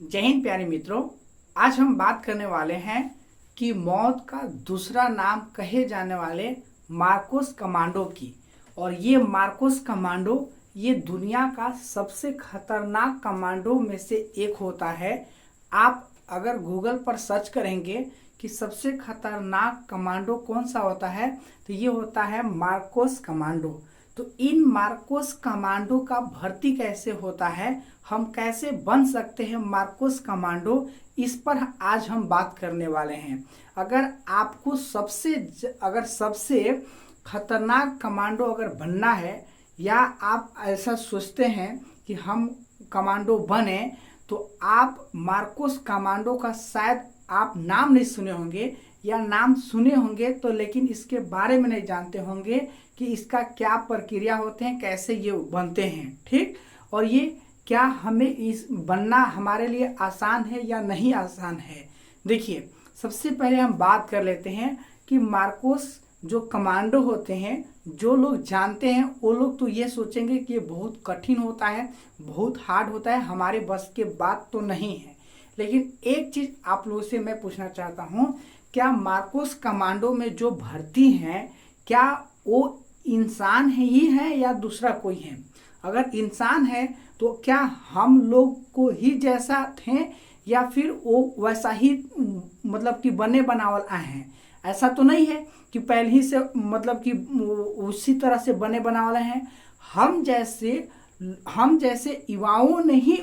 जय हिंद प्यारे मित्रों। आज हम बात करने वाले हैं कि मौत का दूसरा नाम कहे जाने वाले मार्कोस कमांडो की। और ये मार्कोस कमांडो ये दुनिया का सबसे खतरनाक कमांडो में से एक होता है। आप अगर गूगल पर सर्च करेंगे कि सबसे खतरनाक कमांडो कौन सा होता है तो ये होता है मार्कोस कमांडो। तो इन मार्कोस कमांडो का भर्ती कैसे होता है, हम कैसे बन सकते हैं मार्कोस कमांडो, इस पर आज हम बात करने वाले हैं। अगर आपको सबसे खतरनाक कमांडो अगर बनना है या आप ऐसा सोचते हैं कि हम कमांडो बने, तो आप मार्कोस कमांडो का शायद आप नाम नहीं सुने होंगे या नाम सुने होंगे तो लेकिन इसके बारे में नहीं जानते होंगे कि इसका क्या प्रक्रिया होते हैं, कैसे ये बनते हैं। ठीक, और ये क्या हमें इस बनना हमारे लिए आसान है या नहीं आसान है। देखिए, सबसे पहले हम बात कर लेते हैं कि मार्कोस जो कमांडो होते हैं, जो लोग जानते हैं वो लोग तो ये सोचेंगे कि ये बहुत कठिन होता है, बहुत हार्ड होता है, हमारे बस के बात तो नहीं है। लेकिन एक चीज़ आप लोगों से मैं पूछना चाहता हूँ, क्या मार्कोस कमांडो में जो भर्ती हैं क्या वो इंसान ही है या दूसरा कोई है? अगर इंसान है तो क्या हम लोग को ही जैसा थे या फिर वो वैसा ही मतलब कि बने बनावल आए हैं? ऐसा तो नहीं है कि पहले ही से मतलब कि उसी तरह से बने बनावल हैं। हम जैसे युवाओं ने ही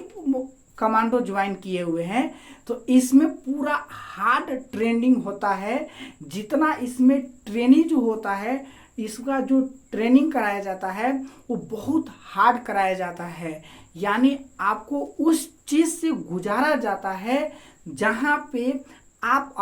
कमांडो ज्वाइन किए हुए हैं। तो इसमें पूरा हार्ड ट्रेनिंग होता है। जितना इसमें ट्रेनिंग जो होता है, इसका जो ट्रेनिंग कराया जाता है वो बहुत हार्ड कराया जाता है। यानी आपको उस चीज़ से गुजारा जाता है जहाँ पे आप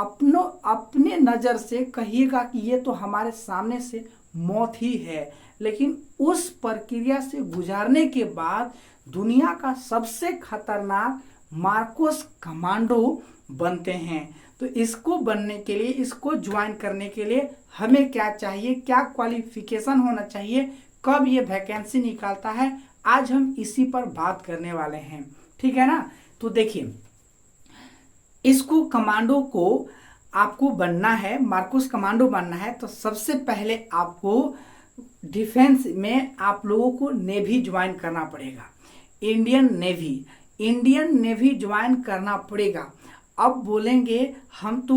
अपने नज़र से कहिएगा कि ये तो हमारे सामने से मौत ही है, लेकिन उस प्रक्रिया से गुजारने के बाद दुनिया का सबसे खतरनाक मार्कोस कमांडो बनते हैं। तो इसको बनने के लिए, इसको ज्वाइन करने के लिए हमें क्या चाहिए, क्या क्वालिफिकेशन होना चाहिए, कब ये वैकेंसी निकालता है, आज हम इसी पर बात करने वाले हैं। ठीक है ना। तो देखिए, इसको कमांडो को आपको बनना है, मार्कोस कमांडो बनना है तो सबसे पहले आपको डिफेंस में आप लोगों को नेवी ज्वाइन करना पड़ेगा। इंडियन नेवी ज्वाइन करना पड़ेगा। अब बोलेंगे हम तो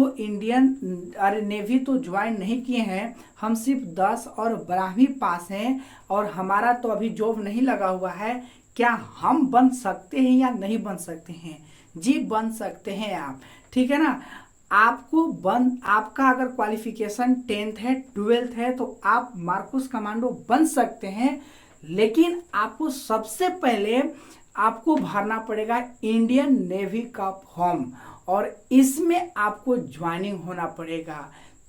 नेवी तो ज्वाइन नहीं किए हैं, हम सिर्फ 10 और 12वीं पास हैं और हमारा तो अभी जॉब नहीं लगा हुआ है, क्या हम बन सकते हैं या नहीं बन सकते हैं? जी बन सकते हैं आप। ठीक है ना। आपका अगर क्वालिफिकेशन 10th है, 12th है तो आप मार्कोस कमांडो बन सकते हैं। लेकिन आपको सबसे पहले आपको भरना पड़ेगा इंडियन नेवी का फॉर्म और इसमें आपको ज्वाइनिंग होना पड़ेगा,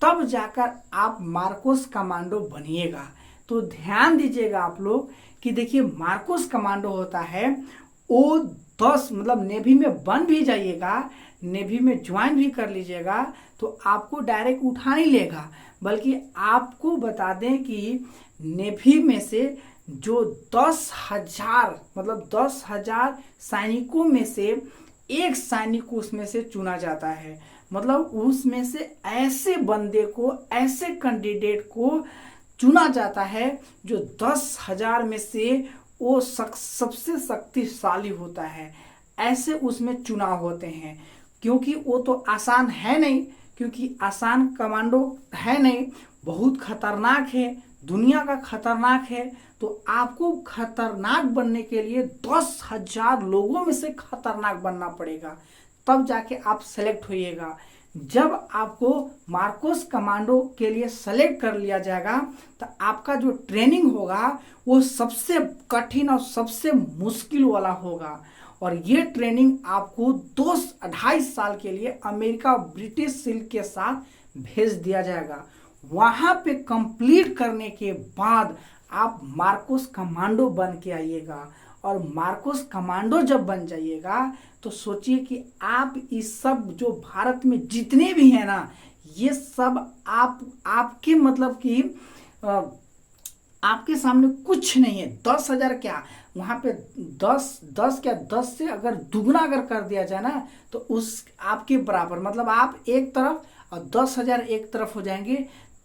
तब जाकर आप मार्कोस कमांडो बनिएगा। तो ध्यान दीजिएगा आप लोग कि देखिए, मार्कोस कमांडो होता है वो 10 मतलब नेवी में बन भी जाइएगा, नेवी में ज्वाइन भी कर लीजिएगा तो आपको डायरेक्ट उठा नहीं लेगा, बल्कि आपको बता दें कि नेवी में से जो 10,000 मतलब 10,000 सैनिकों में से एक सैनिक उसमें से चुना जाता है। मतलब उसमें से ऐसे बंदे को, ऐसे कैंडिडेट को चुना जाता है जो 10,000 में से वो सबसे शक्तिशाली होता है। ऐसे उसमें चुनाव होते हैं, क्योंकि वो तो आसान है नहीं, क्योंकि आसान कमांडो है नहीं, बहुत खतरनाक है, दुनिया का खतरनाक है। तो आपको खतरनाक बनने के लिए 10,000 लोगों में से खतरनाक बनना पड़ेगा, तब जाके आप सेलेक्ट होइएगा। जब आपको मार्कोस कमांडो के लिए सेलेक्ट कर लिया जाएगा तो आपका जो ट्रेनिंग होगा वो सबसे कठिन और सबसे मुश्किल वाला होगा। और ये ट्रेनिंग आपको 2-2.5 साल के लिए अमेरिका ब्रिटिश सिल के साथ भेज दिया जाएगा। वहाँ पे कंप्लीट करने के बाद आप मार्कोस कमांडो बन के आइएगा। और मार्कोस कमांडो जब बन जाइएगा तो सोचिए कि आप इस सब जो भारत में जितने भी हैं ना, ये सब आपके मतलब कि आपके सामने कुछ नहीं है। 10,000 क्या, वहां पे 10 से अगर दुगना अगर कर दिया जाए ना तो उस आपके बराबर, मतलब आप एक तरफ और 10,000 एक तरफ हो जाएंगे,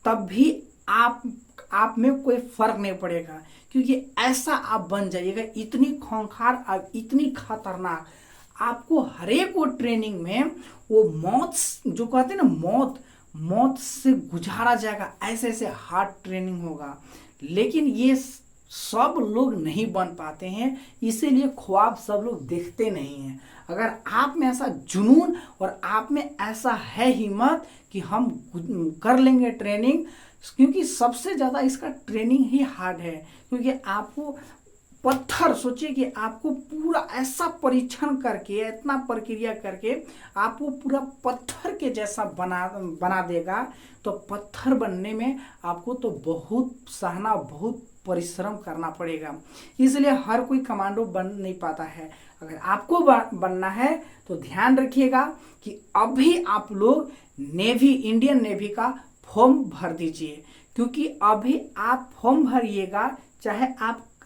तब भी आप में कोई फर्क नहीं पड़ेगा, क्योंकि ऐसा आप बन जाइएगा, इतनी खूंखार, इतनी खतरनाक। आपको हर एक वो ट्रेनिंग में वो मौत, जो कहते हैं ना, मौत से गुजारा जाएगा, ऐसे ऐसे हार्ड ट्रेनिंग होगा। लेकिन ये सब लोग नहीं बन पाते हैं, इसीलिए ख्वाब सब लोग देखते नहीं हैं। अगर आप में ऐसा जुनून और आप में ऐसा है हिम्मत कि हम कर लेंगे ट्रेनिंग, क्योंकि सबसे ज़्यादा इसका ट्रेनिंग ही हार्ड है, क्योंकि आपको पत्थर, सोचिए कि आपको पूरा ऐसा परीक्षण करके, इतना प्रक्रिया करके आपको पूरा पत्थर के जैसा बना देगा। तो पत्थर बनने में आपको तो बहुत सहना, बहुत परिश्रम करना पड़ेगा, इसलिए हर कोई कमांडो बन नहीं पाता है। अगर आपको बनना है तो ध्यान रखिएगा कि अभी आप लोग नेवी, इंडियन नेवी का फॉर्म भर दीजिए, क्योंकि अभी आप फॉर्म भरिएगा, चाहे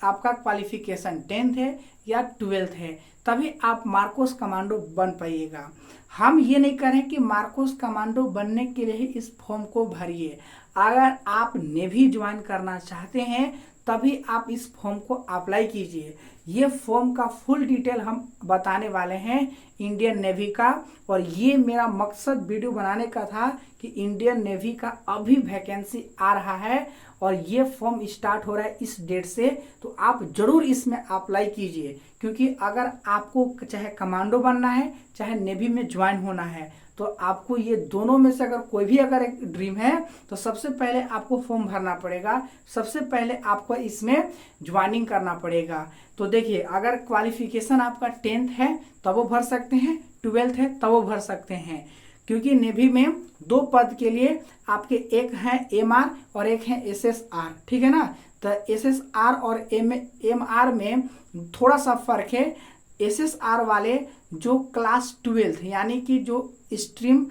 आपका क्वालिफिकेशन 10th है या 12th है, तभी आप मार्कोस कमांडो बन पाइएगा। हम ये नहीं कह रहे कि मार्कोस कमांडो बनने के लिए ही इस फॉर्म को भरिए। अगर आप नेवी ज्वाइन करना चाहते हैं तभी आप इस फॉर्म को अप्लाई कीजिए। ये फॉर्म का फुल डिटेल हम बताने वाले हैं इंडियन नेवी का, और ये मेरा मकसद वीडियो बनाने का था कि इंडियन नेवी का अभी वैकेंसी आ रहा है और ये फॉर्म स्टार्ट हो रहा है इस डेट से, तो आप जरूर इसमें अप्लाई कीजिए। क्योंकि अगर आपको चाहे कमांडो बनना है चाहे नेवी में ज्वाइन होना है, तो आपको ये दोनों में से अगर कोई भी अगर एक ड्रीम है तो सबसे पहले आपको फॉर्म भरना पड़ेगा, सबसे पहले आपको इसमें ज्वाइनिंग करना पड़ेगा। तो देखिए, अगर क्वालिफिकेशन आपका 10th है तब वो भर सकते हैं, 12th है तब वो भर सकते हैं, क्योंकि नेवी में 2 पद के लिए आपके एक हैं MR और एक है SSR, ठीक है ना। तो SSR और MR में थोड़ा सा फर्क है। SSR वाले जो क्लास 12th यानी कि जो स्ट्रीम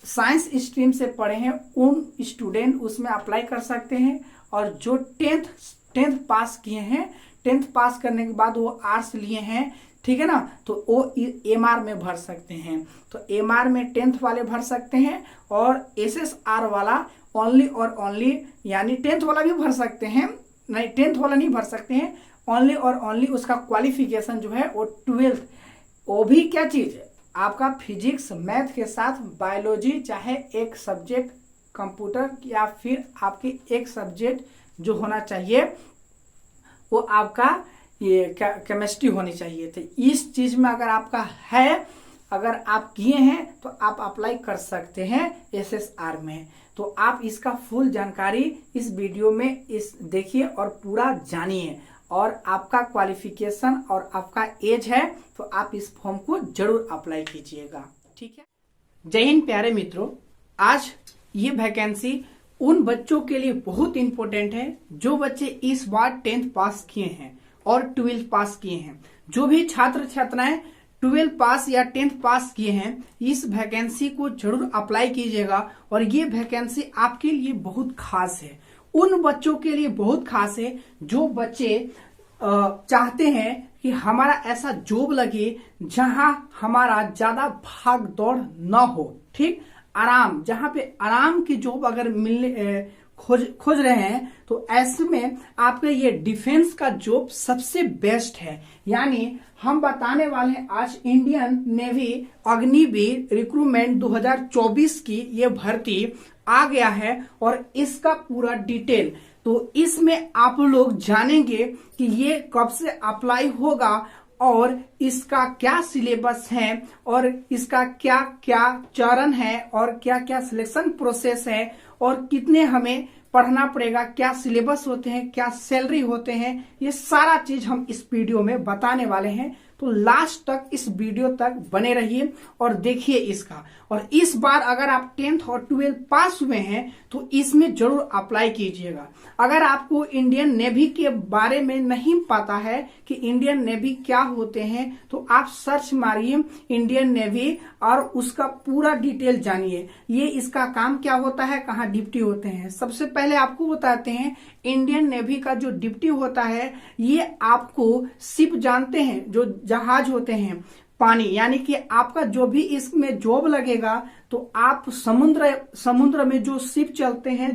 साइंस स्ट्रीम से पढ़े हैं उन स्टूडेंट उसमें अप्लाई कर सकते हैं, और जो 10th पास किए हैं, 10th पास करने के बाद वो आर्ट्स लिए हैं, ठीक है ना, तो वो MR में भर सकते हैं। तो MR में 10th वाले भर सकते हैं, और SSR वाला ओनली और ओनली, यानी 10th वाला भी भर सकते हैं, नहीं 10th वाला नहीं भर सकते हैं, ओनली और ओनली उसका क्वालिफिकेशन जो है वो 12th, वो भी क्या चीज़ है, आपका फिजिक्स मैथ के साथ बायोलॉजी, चाहे एक सब्जेक्ट कंप्यूटर, या फिर आपके एक सब्जेक्ट जो होना चाहिए वो आपका ये केमिस्ट्री होनी चाहिए। तो इस चीज़ में अगर आपका है, अगर आप किए हैं तो आप अप्लाई कर सकते हैं SSR में। तो आप इसका फुल जानकारी इस वीडियो में इस देखिए और पूरा जानिए, और आपका क्वालिफिकेशन और आपका एज है तो आप इस फॉर्म को जरूर अप्लाई कीजिएगा, ठीक है। जय हिंद प्यारे मित्रों, आज ये वैकेंसी उन बच्चों के लिए बहुत इंपॉर्टेंट है जो बच्चे इस बार 10th पास किए हैं और 12th पास किए हैं। जो भी छात्र छात्राएं 12th पास या 10th पास किए हैं, इस वैकेंसी को जरूर अप्लाई कीजिएगा, और ये वैकेंसी आपके लिए बहुत खास है, उन बच्चों के लिए बहुत खास है जो बच्चे चाहते हैं कि हमारा ऐसा जॉब लगे जहां हमारा ज्यादा भाग दौड़ न हो, ठीक, आराम, जहां पे आराम की जॉब अगर मिलने खोज रहे हैं, तो ऐसे में आपके ये डिफेंस का जॉब सबसे बेस्ट है। यानी हम बताने वाले हैं आज इंडियन नेवी अग्निवीर रिक्रूटमेंट 2024 की ये भर्ती आ गया है, और इसका पूरा डिटेल, तो इसमें आप लोग जानेंगे कि ये कब से अप्लाई होगा और इसका क्या सिलेबस है और इसका क्या क्या चरण है और क्या क्या सिलेक्शन प्रोसेस है और कितने हमें पढ़ना पड़ेगा, क्या सिलेबस होते हैं, क्या सैलरी होते हैं, ये सारा चीज हम इस वीडियो में बताने वाले हैं। तो लास्ट तक इस वीडियो तक बने रहिए और देखिए इसका। और इस बार अगर आप 10th और 12th पास हुए हैं तो इसमें जरूर अप्लाई कीजिएगा। अगर आपको इंडियन नेवी के बारे में नहीं पता है कि इंडियन नेवी क्या होते हैं तो आप सर्च मारिए इंडियन नेवी और उसका पूरा डिटेल जानिए। ये इसका काम क्या होता है, कहाँ ड्यूटी होते हैं। सबसे पहले आपको बताते हैं इंडियन नेवी का जो ड्यूटी होता है, ये आपको शिप जानते हैं, जो जहाज होते हैं पानी, यानी कि आपका जो भी इसमें जॉब लगेगा तो आप समुद्र में जो शिप चलते हैं,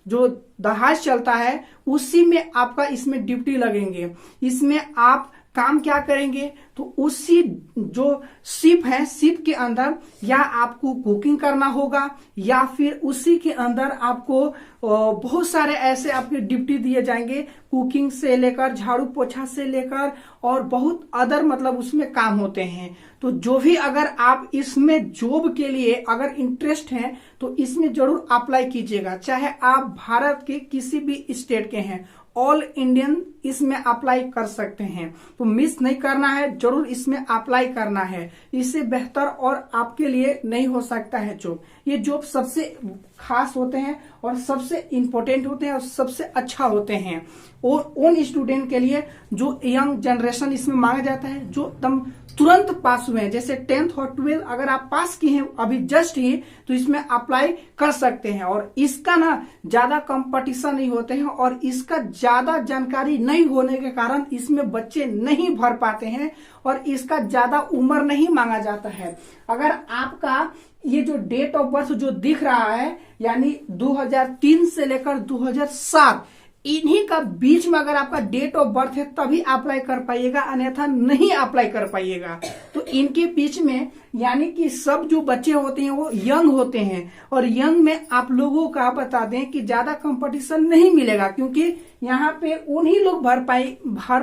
जो जहाज चलता है, उसी में आपका इसमें ड्यूटी लगेंगे। इसमें आप काम क्या करेंगे तो उसी जो शिप है, शिप के अंदर या आपको कुकिंग करना होगा या फिर उसी के अंदर आपको बहुत सारे ऐसे आपके ड्यूटी दिए जाएंगे, कुकिंग से लेकर झाड़ू पोछा से लेकर और बहुत अदर मतलब उसमें काम होते हैं। तो जो भी अगर आप इसमें जॉब के लिए अगर इंटरेस्ट है तो इसमें जरूर अप्लाई कीजिएगा, चाहे आप भारत के किसी भी स्टेट के हैं, ऑल इंडियन इसमें अप्लाई कर सकते हैं। तो मिस नहीं करना है, जरूर इसमें अप्लाई करना है। इससे बेहतर और आपके लिए नहीं हो सकता है जॉब। ये जॉब सबसे खास होते हैं और सबसे इंपॉर्टेंट होते हैं और सबसे अच्छा होते हैं और उन स्टूडेंट के लिए जो यंग जनरेशन इसमें मांगा जाता है, जो एकदम तुरंत पास हुए हैं। जैसे 10th और 12th अगर आप पास किए हैं अभी जस्ट ही, तो इसमें अप्लाई कर सकते हैं। और इसका ना ज्यादा कंपटीशन नहीं होते हैं और इसका ज्यादा जानकारी नहीं होने के कारण इसमें बच्चे नहीं भर पाते हैं और इसका ज्यादा उम्र नहीं मांगा जाता है। अगर आपका ये जो डेट ऑफ बर्थ जो दिख रहा है, यानी 2003 से लेकर 2007, इन्हीं का बीच में अगर आपका डेट ऑफ बर्थ है तभी अप्लाई कर पाइएगा, अन्यथा नहीं अप्लाई कर पाइएगा। तो इनके बीच में यानी कि सब जो बच्चे होते हैं वो यंग होते हैं और यंग में आप लोगों का बता दें कि ज्यादा कंपटीशन नहीं मिलेगा, क्योंकि यहाँ पे उन्हीं लोग भर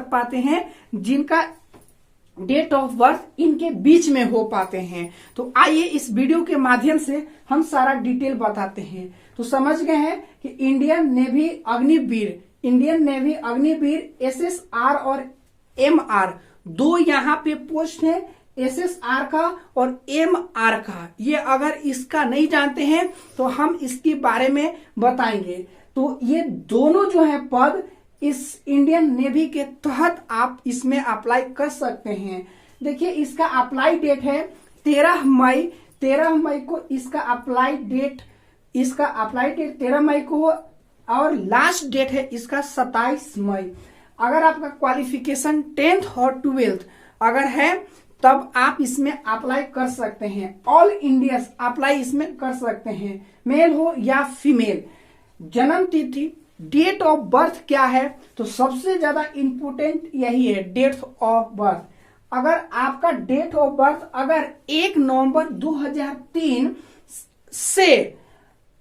पाते हैं जिनका डेट ऑफ बर्थ इनके बीच में हो पाते हैं। तो आइए इस वीडियो के माध्यम से हम सारा डिटेल बताते हैं। तो समझ गए हैं कि इंडियन नेवी अग्निवीर SSR और MR दो यहाँ पे पोस्ट है, SSR का और MR का। ये अगर इसका नहीं जानते हैं तो हम इसके बारे में बताएंगे। तो ये दोनों जो है पद इस इंडियन नेवी के तहत आप इसमें अप्लाई कर सकते हैं। देखिए इसका अप्लाई डेट है 13 मई को इसका अप्लाई डेट 13 मई को और लास्ट डेट है इसका 27 मई। अगर आपका क्वालिफिकेशन 10th और 12th अगर है तब आप इसमें अप्लाई कर सकते हैं। ऑल इंडिया अप्लाई इसमें कर सकते हैं, मेल हो या फीमेल। जन्म तिथि, डेट ऑफ बर्थ क्या है, तो सबसे ज्यादा इंपोर्टेंट यही है, डेट ऑफ बर्थ। अगर आपका डेट ऑफ बर्थ अगर 1 नवंबर 2003 से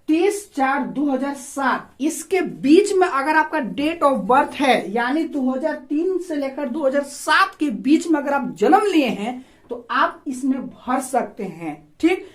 30/4/2007 इसके बीच में अगर आपका डेट ऑफ बर्थ है, यानी 2003 से लेकर 2007 के बीच में अगर आप जन्म लिए हैं तो आप इसमें भर सकते हैं। ठीक,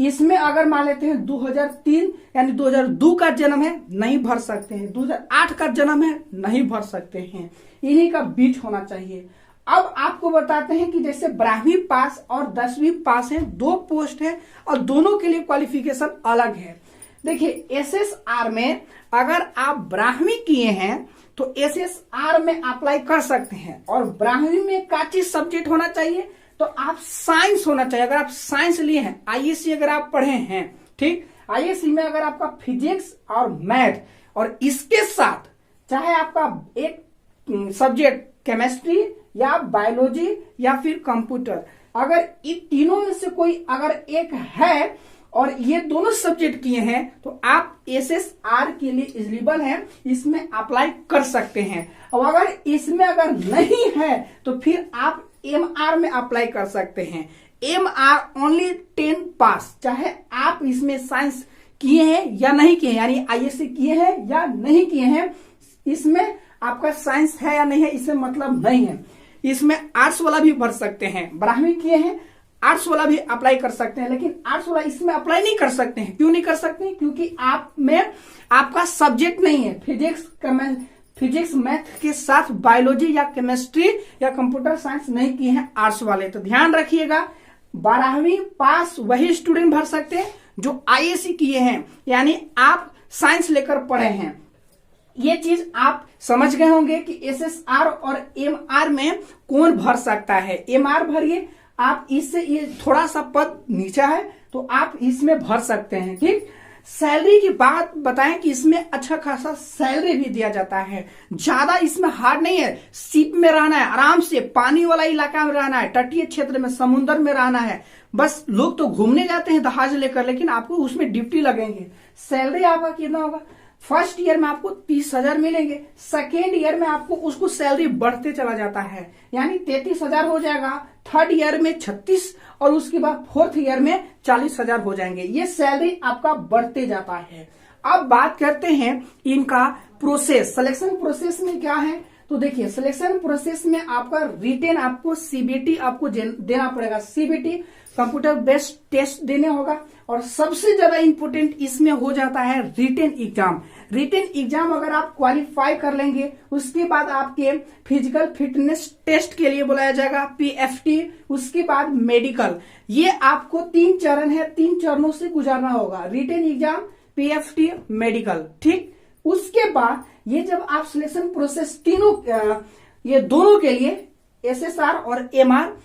इसमें अगर मान लेते हैं 2003 यानी 2002 का जन्म है, नहीं भर सकते हैं। 2008 का जन्म है, नहीं भर सकते हैं। इन्हीं का बीच होना चाहिए। अब आपको बताते हैं कि जैसे 12वीं पास और 10वीं पास है, दो पोस्ट है और दोनों के लिए क्वालिफिकेशन अलग है। देखिए SSR में अगर आप 12वीं किए हैं तो SSR में अप्लाई कर सकते हैं और 12वीं में क्या चीज सब्जेक्ट होना चाहिए, तो आप साइंस होना चाहिए। अगर आप साइंस लिए हैं, ISC अगर आप पढ़े हैं, ठीक, ISC में अगर आपका फिजिक्स और मैथ और इसके साथ चाहे आपका एक सब्जेक्ट केमिस्ट्री या बायोलॉजी या फिर कंप्यूटर, अगर इन तीनों में से कोई अगर एक है और ये दोनों सब्जेक्ट किए हैं तो आप SSR के लिए एलिजिबल हैं, इसमें अप्लाई कर सकते हैं। और अगर इसमें अगर नहीं है तो फिर आप MR में अप्लाई कर सकते हैं। MR ओनली 10 पास, चाहे आप इसमें साइंस किए हैं या नहीं किए, यानी ISC किए हैं या नहीं किए हैं, इसमें आपका साइंस है या नहीं है इससे मतलब नहीं है। इसमें आर्ट्स वाला भी भर सकते हैं, 12वीं किए हैं आर्ट्स वाला भी अप्लाई कर सकते हैं, लेकिन आर्ट्स वाला इसमें अप्लाई नहीं कर सकते हैं। क्यों नहीं कर सकते हैं? क्योंकि आप में आपका सब्जेक्ट नहीं है, फिजिक्स मैथ के साथ बायोलॉजी या केमिस्ट्री या कंप्यूटर साइंस नहीं किए हैं आर्ट्स वाले, तो ध्यान रखिएगा 12वीं पास वही स्टूडेंट भर सकते हैं जो आईएससी किए हैं, यानी आप साइंस लेकर पढ़े हैं। ये चीज आप समझ गए होंगे कि एसएसआर और एमआर में कौन भर सकता है। एमआर भरिए आप, इससे ये थोड़ा सा पद नीचा है तो आप इसमें भर सकते हैं। ठीक, सैलरी की बात बताएं कि इसमें अच्छा खासा सैलरी भी दिया जाता है, ज्यादा इसमें हार्ड नहीं है। शिप में रहना है, आराम से पानी वाला इलाका में रहना है, तटीय क्षेत्र में, समुद्र में रहना है। बस लोग तो घूमने जाते हैं जहाज लेकर, लेकिन आपको उसमें ड्यूटी लगेंगे। सैलरी आपका कितना होगा, फर्स्ट ईयर में आपको 30,000 मिलेंगे, सेकेंड ईयर में आपको उसको सैलरी बढ़ते चला जाता है, यानी 33,000 हो जाएगा, थर्ड ईयर में 36 और उसके बाद फोर्थ ईयर में 40,000 हो जाएंगे। ये सैलरी आपका बढ़ते जाता है। अब बात करते हैं इनका प्रोसेस, सिलेक्शन प्रोसेस में क्या है। तो देखिए सिलेक्शन प्रोसेस में आपका रिटेन, आपको सीबीटी आपको देना पड़ेगा, सीबीटी कंप्यूटर बेस्ड टेस्ट देने होगा, और सबसे ज्यादा इंपोर्टेंट इसमें हो जाता है रिटेन एग्जाम। रिटेन एग्जाम अगर आप क्वालिफाई कर लेंगे, उसके बाद आपके फिजिकल फिटनेस टेस्ट के लिए बुलाया जाएगा, पीएफटी, उसके बाद मेडिकल। ये आपको 3 चरण है, 3 चरणों से गुजरना होगा, रिटेन एग्जाम, पीएफटी, मेडिकल। ठीक, उसके बाद ये जब आप सिलेक्शन प्रोसेस तीनों, ये दोनों के लिए एसएसआर और एमआर,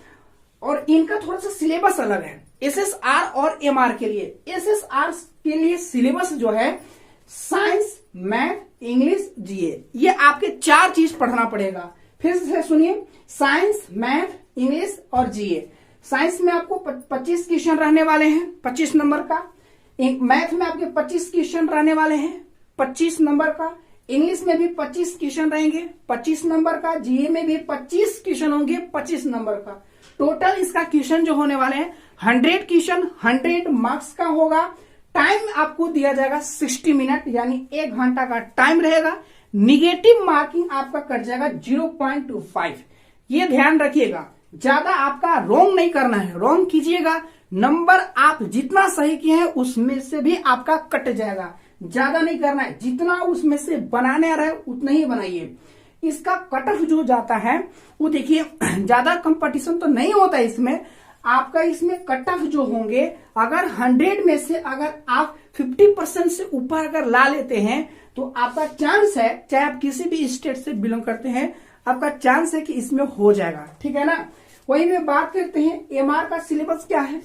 और इनका थोड़ा सा सिलेबस अलग है एसएसआर और एमआर के लिए। एसएसआर के लिए सिलेबस जो है साइंस, मैथ, इंग्लिश, जीए, ये आपके 4 चीज पढ़ना पड़ेगा। फिर से सुनिए, साइंस, मैथ, इंग्लिश और जीए। साइंस में आपको 25 क्वेश्चन रहने वाले हैं 25 नंबर का, मैथ में आपके 25 क्वेश्चन रहने वाले हैं 25 नंबर का, इंग्लिश में भी 25 क्वेश्चन रहेंगे 25 नंबर का, जीए में भी 25 क्वेश्चन होंगे 25 नंबर का। टोटल इसका क्वेश्चन जो होने वाले हैं 100 क्वेश्चन 100 मार्क्स का होगा। टाइम आपको दिया जाएगा 60 मिनट, यानी 1 घंटा का टाइम रहेगा। निगेटिव मार्किंग आपका कट जाएगा 0.25। ये ध्यान रखिएगा, ज्यादा आपका रॉन्ग नहीं करना है, रॉन्ग कीजिएगा नंबर आप जितना सही किए हैं उसमें से भी आपका कट जाएगा। ज्यादा नहीं करना है, जितना उसमें से बनाने आ रहा है उतना ही बनाइए। इसका कट ऑफ जो जाता है वो देखिए, ज्यादा कंपटीशन तो नहीं होता है इसमें। आपका इसमें कट ऑफ जो होंगे, अगर 100 में से अगर आप 50% से ऊपर अगर ला लेते हैं तो आपका चांस है, चाहे आप किसी भी स्टेट से बिलोंग करते हैं, आपका चांस है कि इसमें हो जाएगा। ठीक है ना। वही में बात करते हैं एमआर का सिलेबस क्या है।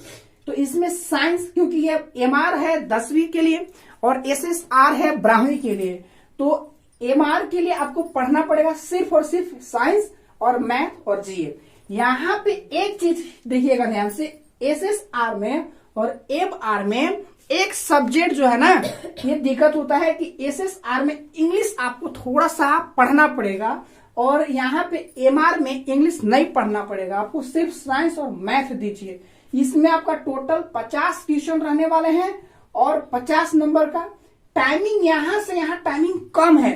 तो इसमें साइंस, क्योंकि ये एमआर है 10वीं के लिए और एसएसआर है 12वीं के लिए, तो एमआर के लिए आपको पढ़ना पड़ेगा सिर्फ और सिर्फ साइंस और मैथ और जीए। यहाँ पे एक चीज देखिएगा ध्यान से, एसएसआर में और एमआर में एक सब्जेक्ट जो है ना, ये दिक्कत होता है कि एसएसआर में इंग्लिश आपको थोड़ा सा पढ़ना पड़ेगा और यहाँ पे एमआर में इंग्लिश नहीं पढ़ना पड़ेगा, आपको सिर्फ साइंस और मैथ दीजिए। इसमें आपका टोटल 50 क्वेश्चन रहने वाले हैं और 50 नंबर का। टाइमिंग यहाँ से यहाँ टाइमिंग कम है,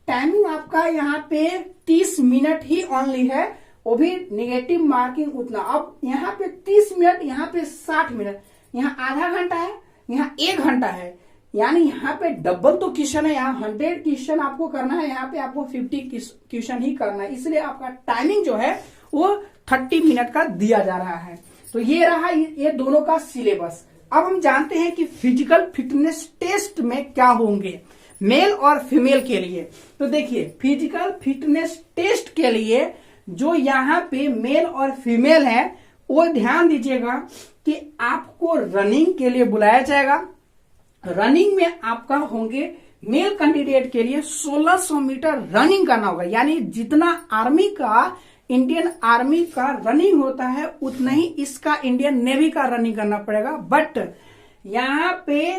टाइमिंग आपका यहाँ पे 30 मिनट ही ओनली है, वो भी निगेटिव मार्किंग उतना। अब यहाँ पे 30 मिनट, यहाँ पे 60 मिनट, यहाँ आधा घंटा है, यहाँ 1 घंटा है, यानी यहाँ पे डबल तो क्वेश्चन है। यहाँ 100 क्वेश्चन आपको करना है, यहाँ पे आपको 50 क्वेश्चन ही करना है, इसलिए आपका टाइमिंग जो है वो 30 मिनट का दिया जा रहा है। तो ये रहा ये दोनों का सिलेबस। अब हम जानते हैं कि फिजिकल फिटनेस टेस्ट में क्या होंगे मेल और फीमेल के लिए। तो देखिए फिजिकल फिटनेस टेस्ट के लिए जो यहाँ पे मेल और फीमेल है, वो ध्यान दीजिएगा कि आपको रनिंग के लिए बुलाया जाएगा। रनिंग में आपका होंगे मेल कैंडिडेट के लिए 1600 मीटर रनिंग करना होगा, यानी जितना आर्मी का, इंडियन आर्मी का रनिंग होता है उतना ही इसका इंडियन नेवी का रनिंग करना पड़ेगा। बट यहाँ पे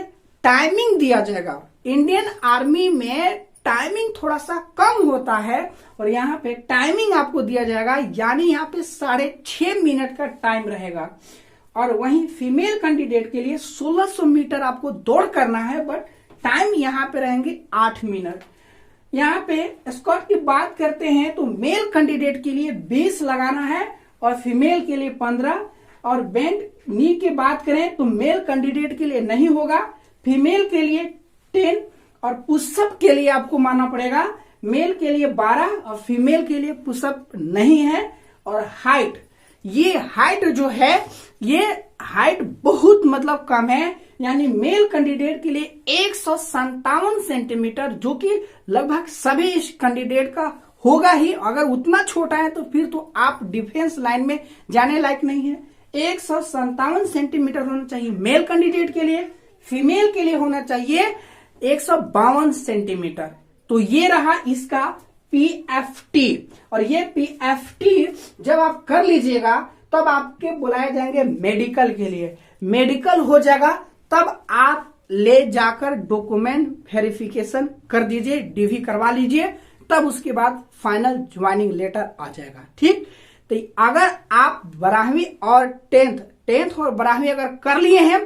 टाइमिंग दिया जाएगा, इंडियन आर्मी में टाइमिंग थोड़ा सा कम होता है और यहाँ पे टाइमिंग आपको दिया जाएगा, यानी यहाँ पे 6.5 मिनट का टाइम रहेगा। और वहीं फीमेल कैंडिडेट के लिए 1600 मीटर आपको दौड़ करना है, बट टाइम यहाँ पे रहेंगे 8 मिनट। यहाँ पे स्क्वाट की बात करते हैं तो मेल कैंडिडेट के लिए 20 लगाना है और फीमेल के लिए 15। और बेंड नी की बात करें तो मेल कैंडिडेट के लिए नहीं होगा, फीमेल के लिए 10 और पुशअप के लिए आपको मानना पड़ेगा मेल के लिए 12 और फीमेल के लिए पुशअप नहीं है। और हाइट, ये हाइट जो है ये हाइट बहुत मतलब कम है, यानी मेल कैंडिडेट के लिए 157 सेंटीमीटर, जो कि लगभग सभी कैंडिडेट का होगा ही। अगर उतना छोटा है तो फिर तो आप डिफेंस लाइन में जाने लायक नहीं है। 157 सेंटीमीटर होना चाहिए मेल कैंडिडेट के लिए, फीमेल के लिए होना चाहिए 152 सेंटीमीटर। तो ये रहा इसका PFT। और ये PFT जब आप कर लीजिएगा तब आपके बुलाए जाएंगे मेडिकल के लिए। मेडिकल हो जाएगा तब आप ले जाकर डॉक्यूमेंट वेरिफिकेशन कर दीजिए, DV करवा लीजिए, तब उसके बाद फाइनल ज्वाइनिंग लेटर आ जाएगा। ठीक, तो अगर आप 12वीं और 10th और 12वीं अगर कर लिए हैं,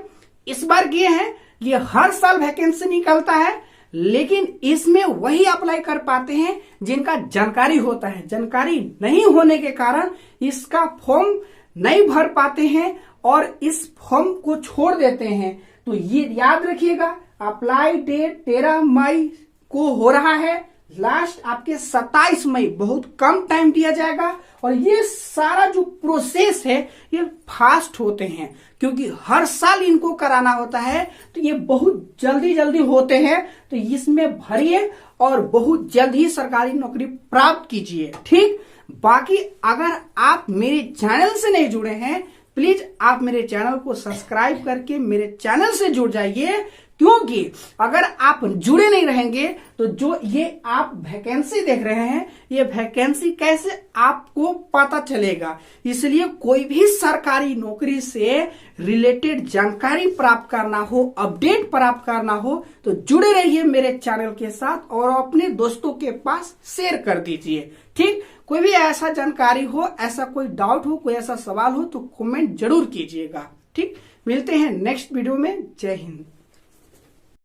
इस बार किए हैं, ये हर साल वैकेंसी निकलता है, लेकिन इसमें वही अप्लाई कर पाते हैं जिनका जानकारी होता है। जानकारी नहीं होने के कारण इसका फॉर्म नहीं भर पाते हैं और इस फॉर्म को छोड़ देते हैं। तो ये याद रखिएगा, अप्लाई डेट 13 मई को हो रहा है, लास्ट आपके 27 मई, बहुत कम टाइम दिया जाएगा। और ये सारा जो प्रोसेस है ये फास्ट होते हैं, क्योंकि हर साल इनको कराना होता है, तो ये बहुत जल्दी जल्दी होते हैं। तो इसमें भरिए और बहुत जल्द ही सरकारी नौकरी प्राप्त कीजिए। ठीक, बाकी अगर आप मेरे चैनल से नहीं जुड़े हैं, प्लीज आप मेरे चैनल को सब्सक्राइब करके मेरे चैनल से जुड़ जाइए, क्योंकि अगर आप जुड़े नहीं रहेंगे तो जो ये आप वैकेंसी देख रहे हैं, ये वैकेंसी कैसे आपको पता चलेगा। इसलिए कोई भी सरकारी नौकरी से रिलेटेड जानकारी प्राप्त करना हो, अपडेट प्राप्त करना हो, तो जुड़े रहिए मेरे चैनल के साथ और अपने दोस्तों के पास शेयर कर दीजिए। ठीक, कोई भी ऐसा जानकारी हो, ऐसा कोई डाउट हो, कोई ऐसा सवाल हो तो कमेंट जरूर कीजिएगा। ठीक, मिलते हैं नेक्स्ट वीडियो में। जय हिंद।